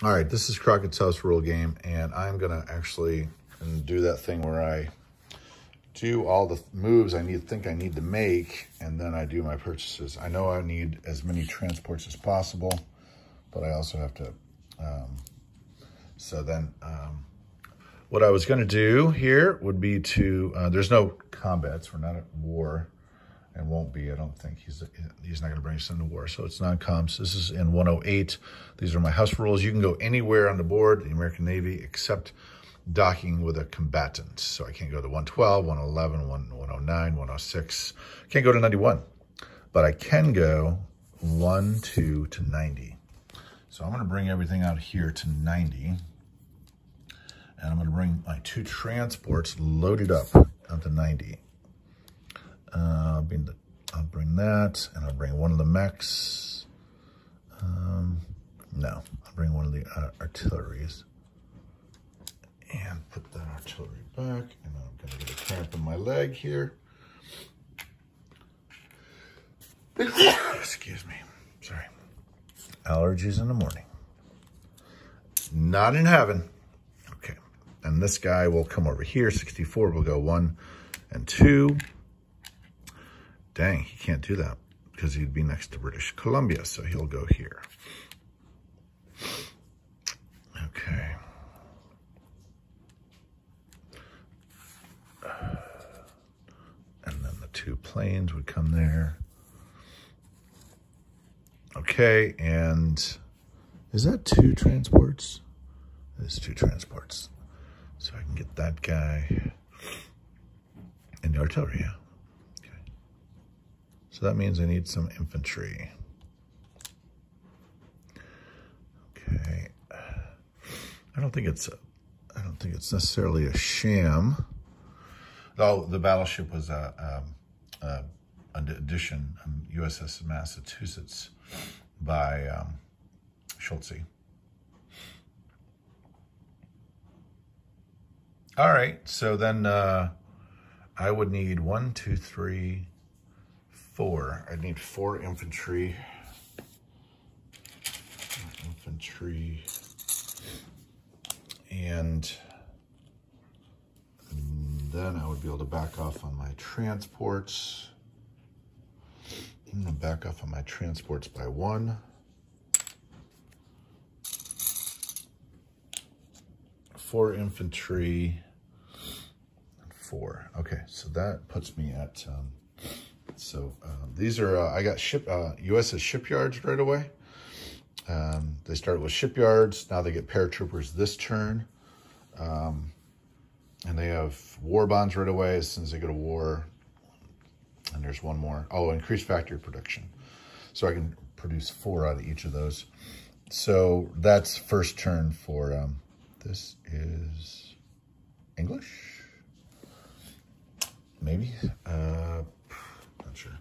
All right, this is Crockett's House Rule Game, and I'm gonna actually do that thing where I do all the moves I think I need to make, and then I do my purchases. I know I need as many transports as possible, but I also have to, what I was gonna do here would be to, there's no combats, we're not at war, and won't be, I don't think. He's not gonna bring us into war, so it's non-coms. This is in 108. These are my house rules. You can go anywhere on the board, the American Navy, except docking with a combatant. So I can't go to 112, 111, 109, 106. Can't go to 91, but I can go 1, 2 to 90. So I'm gonna bring everything out here to 90. And I'm gonna bring my 2 transports loaded up onto 90. I'll bring that, and I'll bring one of the mechs. No, I'll bring one of the artilleries. And put that artillery back, and I'm gonna get a cramp in my leg here. Excuse me, sorry. Allergies in the morning. Not in heaven. Okay, and this guy will come over here, 64, will go 1 and 2. Dang, he can't do that because he'd be next to British Columbia, so he'll go here. Okay. And then the 2 planes would come there. Okay, and is that 2 transports? There's 2 transports. So I can get that guy in the artillery, yeah. So that means I need some infantry. Okay. I don't think it's necessarily a sham. Though the battleship was an addition, USS Massachusetts by SHULTZIE. All right, so then I would need 1, 2, 3, 4. I need 4 infantry. And then I would be able to back off on my transports. I'm gonna back off on my transports by 1. 4 infantry, and 4. Okay, so that puts me at, these are, I got USS shipyards right away. They started with shipyards. Now they get paratroopers this turn. And they have war bonds right away as soon as they go to war. And there's one more. Oh, increased factory production. So I can produce 4 out of each of those. So that's first turn for, this is English? Maybe? Not sure.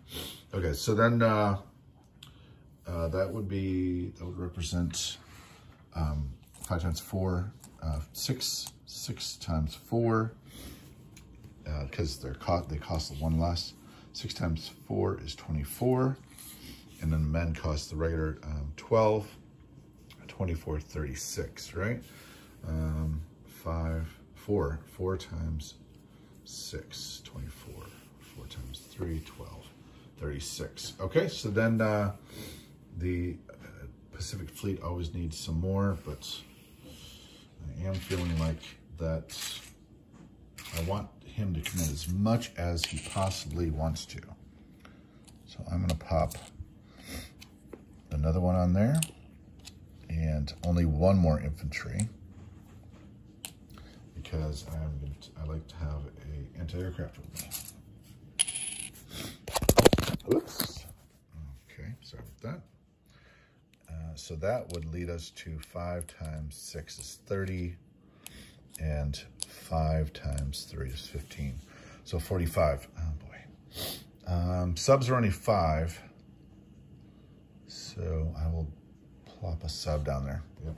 Okay, so then that would represent 5 times 4, 6 times 4, because they cost 1 less. 6 times 4 is 24, and then men cost the regular 12, 24, 36, right? 4 times 6, 24, 4 times 3, 12, 36. Okay, so then the Pacific Fleet always needs some more, but I am feeling like that I want him to commit as much as he possibly wants to. So I'm gonna pop another one on there, and only 1 more infantry, because I like to have a anti-aircraft with me. Oops. Okay, sorry about that. So that would lead us to 5 times 6 is 30, and 5 times 3 is 15. So 45. Oh boy. Subs are only 5. So I will plop a sub down there. Yep.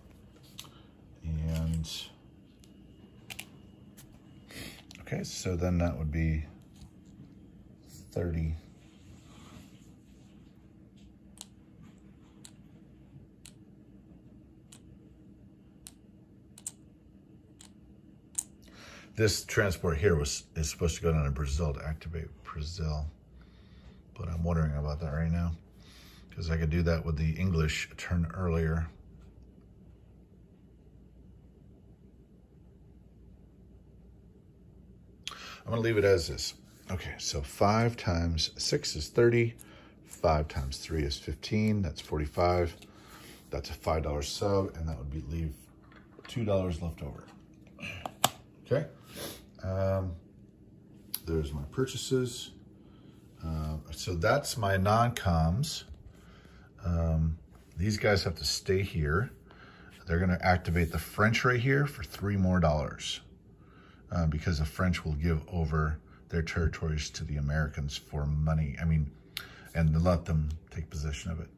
And okay, so then that would be 30. This transport here is supposed to go down to Brazil to activate Brazil. But I'm wondering about that right now, because I could do that with the English turn earlier. I'm gonna leave it as is. Okay, so 5 times 6 is 30. 5 times 3 is 15. That's 45. That's a $5 sub, and that would leave $2 left over. Okay. There's my purchases. So that's my non-coms. These guys have to stay here. They're gonna activate the French right here for $3 more. Because the French will give over their territories to the Americans for money. I mean, and let them take possession of it.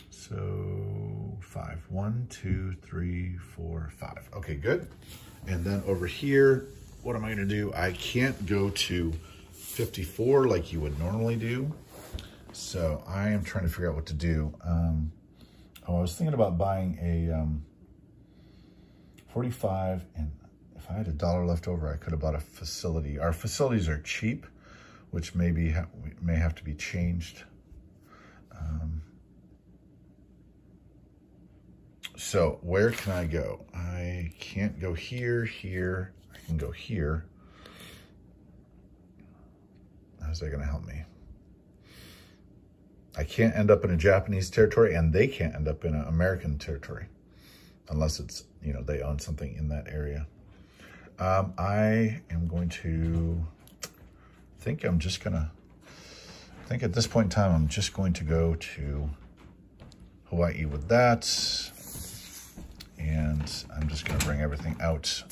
So 5, 1, 2, 3, 4, 5. Okay, good. And then over here, what am I gonna do? I can't go to 54 like you would normally do. So I am trying to figure out what to do. I was thinking about buying a 45, and if I had $1 left over, I could have bought a facility. Our facilities are cheap, which may have to be changed. So where can I go? I can't go here, here. I can go here. How's that gonna help me? I can't end up in a Japanese territory, and they can't end up in an American territory unless it's, you know, they own something in that area. I am going to think at this point in time, I'm just going to go to Hawaii with that. And I'm just going to bring everything out.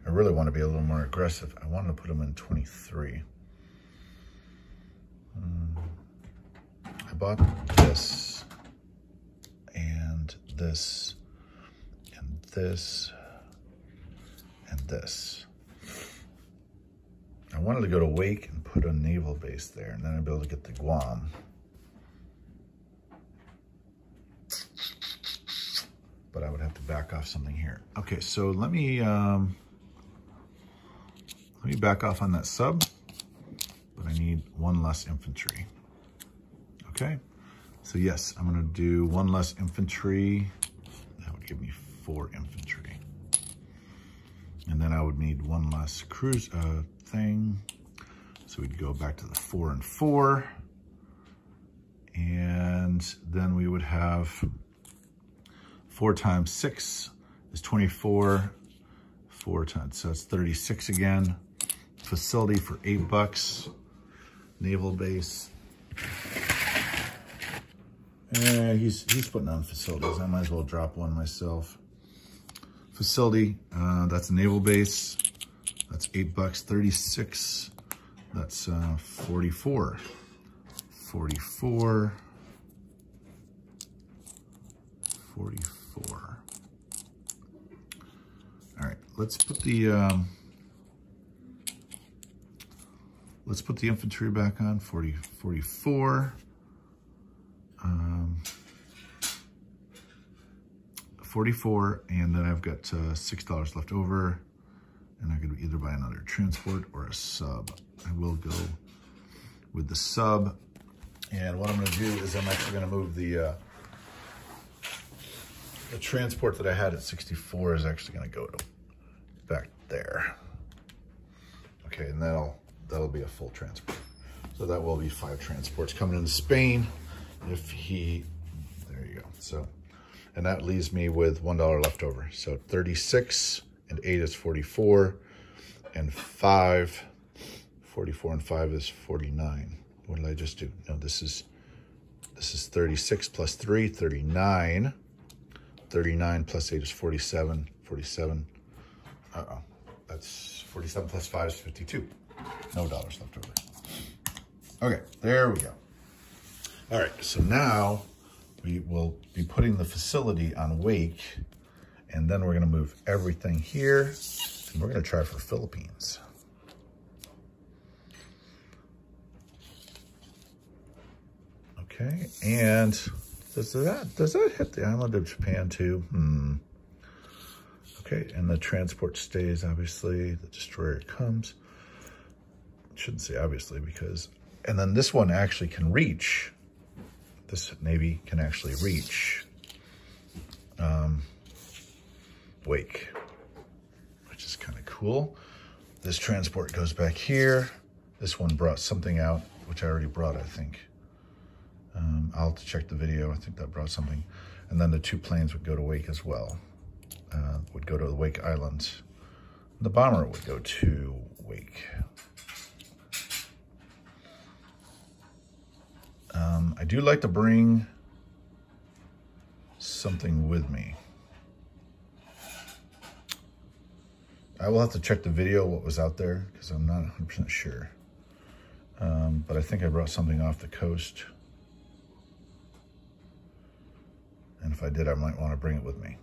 I really want to be a little more aggressive. I wanted to put them in 23. I bought this and this and this and this. I wanted to go to Wake and put a naval base there, and then I'd be able to get to Guam. But I would have to back off something here. Okay, so let me back off on that sub, but I need 1 less infantry. Okay, so yes, I'm gonna do 1 less infantry. That would give me 4 infantry. And then I would need 1 less cruise thing. So we'd go back to the 4 and 4. And then we would have 4 times 6 is 24. 4 times, so that's 36 again. Facility for $8. Naval base. He's putting on facilities. I might as well drop one myself. Facility, that's a naval base. That's $8. 36. That's 44. 44. 44. All right, let's put the infantry back on. 44. 44, and then I've got $6 left over, and I could either buy another transport or a sub. I will go with the sub, and what I'm going to do is I'm actually going to move the transport that I had at 64 is actually going to go back there. Okay, and that'll be a full transport. So that will be 5 transports coming into Spain. There you go. So, and that leaves me with $1 left over. So 36 and 8 is 44, and 44 and 5 is 49. What did I just do? No, this is 36 plus 3, 39. 39 plus 8 is 47. 47. That's 47 plus 5 is 52. No dollars left over. Okay, there we go. All right, so now we will be putting the facility on Wake, and then we're gonna move everything here, and we're gonna try for Philippines. Okay, and Does that hit the island of Japan too? Okay, and the transport stays, obviously. The destroyer comes. Shouldn't say obviously because, and then this one actually can reach. This Navy can actually reach Wake, which is kind of cool. This transport goes back here. This one brought something out, which I already brought, I think. I'll have to check the video. I think that brought something. And then the 2 planes would go to Wake as well. Would go to the Wake Island. The bomber would go to Wake. I do like to bring something with me. I will have to check the video, what was out there, because I'm not 100% sure. But I think I brought something off the coast. And if I did, I might want to bring it with me.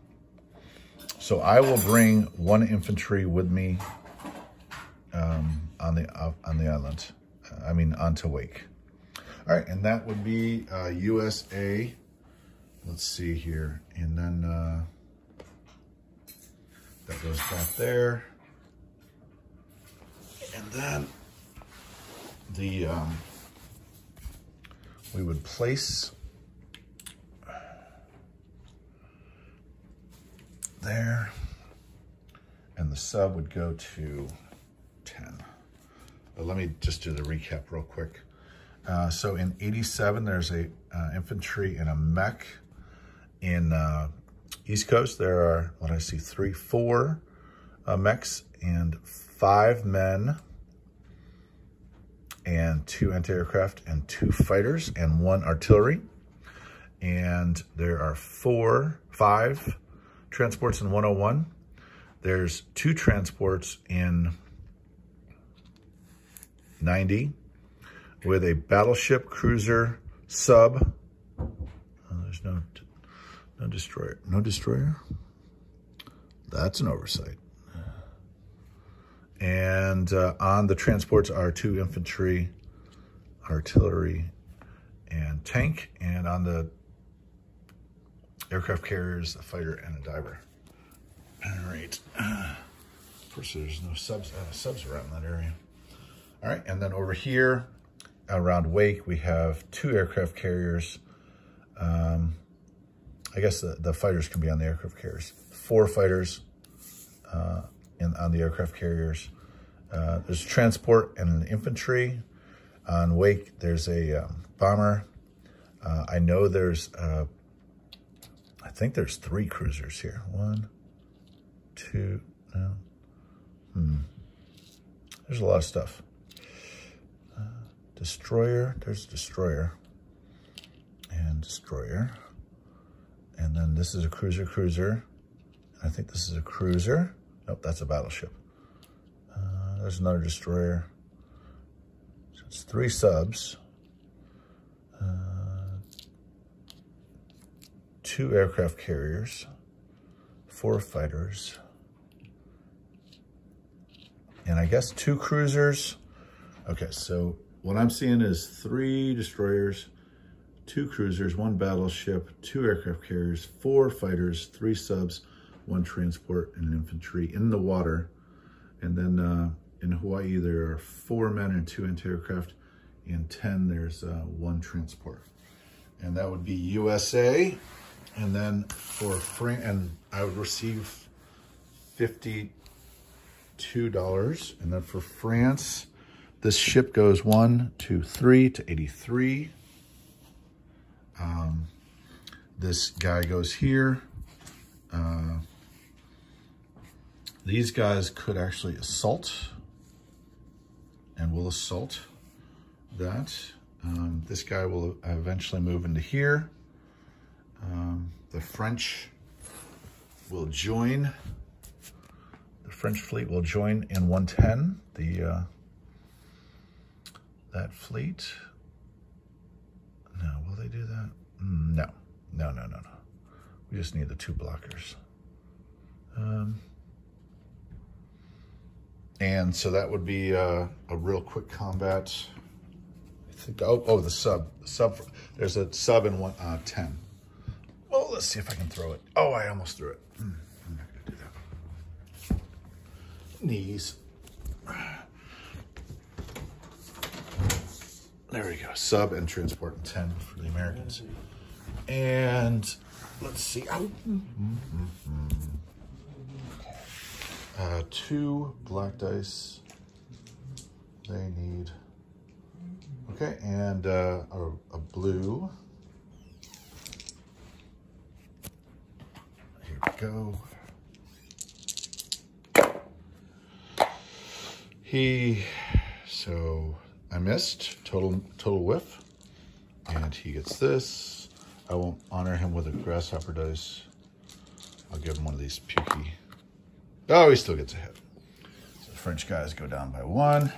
So I will bring 1 infantry with me on the island. Onto Wake. All right, and that would be USA. Let's see here, and then that goes back there, and then the we would place there, and the sub would go to 10. But let me just do the recap real quick. So in 87, there's a infantry and a mech. In East Coast, there are, what I see, 4 mechs and 5 men and 2 anti-aircraft and 2 fighters and 1 artillery. And there are 5 transports in 101. There's 2 transports in 90 with a battleship, cruiser, sub. There's no destroyer. No destroyer? That's an oversight. And on the transports are 2 infantry, artillery, and tank. And on the aircraft carriers, a fighter and a diver. All right. Of course, there's no subs around that area. All right, and then over here around Wake, we have 2 aircraft carriers. I guess the fighters can be on the aircraft carriers. 4 fighters on the aircraft carriers. There's transport and an infantry. On Wake, there's a bomber. I know there's, I think there's 3 cruisers here. 1, 2, no. There's a lot of stuff. Destroyer, there's destroyer. And destroyer. And then this is a cruiser. I think this is a cruiser. Nope, that's a battleship. There's another destroyer. So it's 3 subs. 2 aircraft carriers. 4 fighters. And I guess 2 cruisers. Okay, so what I'm seeing is 3 destroyers, 2 cruisers, 1 battleship, 2 aircraft carriers, 4 fighters, 3 subs, 1 transport, and an infantry in the water. And then in Hawaii, there are 4 men and 2 anti-aircraft. In 10, there's 1 transport. And that would be USA. And then for France, and I would receive $52. And then for France, this ship goes 1, 2, 3 to 83. This guy goes here. These guys could actually assault and will assault that. This guy will eventually move into here. The French will join. The French fleet will join in 110. That fleet. No, will they do that? No. We just need the 2 blockers. And so that would be a real quick combat. I think. Oh, the sub. There's a sub in 10. Oh, let's see if I can throw it. Oh, I almost threw it. I'm not going to do that. Knees. There we go. Sub and transport 10 for the Americans. And let's see. Oh. 2 black dice. They need. Okay, and a blue. Here we go. So I missed, total whiff. And he gets this. I won't honor him with a grasshopper dice. I'll give him one of these pukey. Oh, he still gets a hit. So the French guys go down by 1.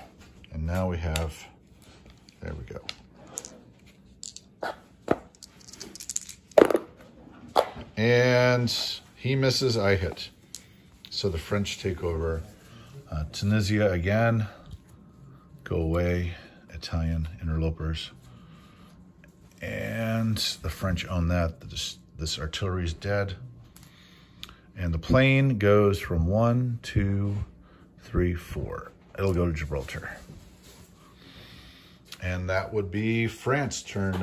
And now we have, there we go. And he misses, I hit. So the French take over. Tunisia again. Go away, Italian interlopers. And the French own that. This artillery is dead. And the plane goes from 1, 2, 3, 4. It'll go to Gibraltar. And that would be France turn.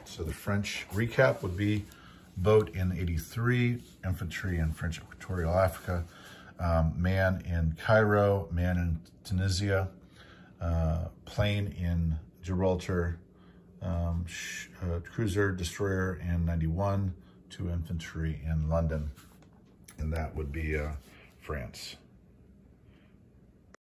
So the French recap would be boat in 83, infantry in French Equatorial Africa, man in Cairo, man in Tunisia, plane in Gibraltar, cruiser, destroyer in 91, 2 infantry in London. And that would be France.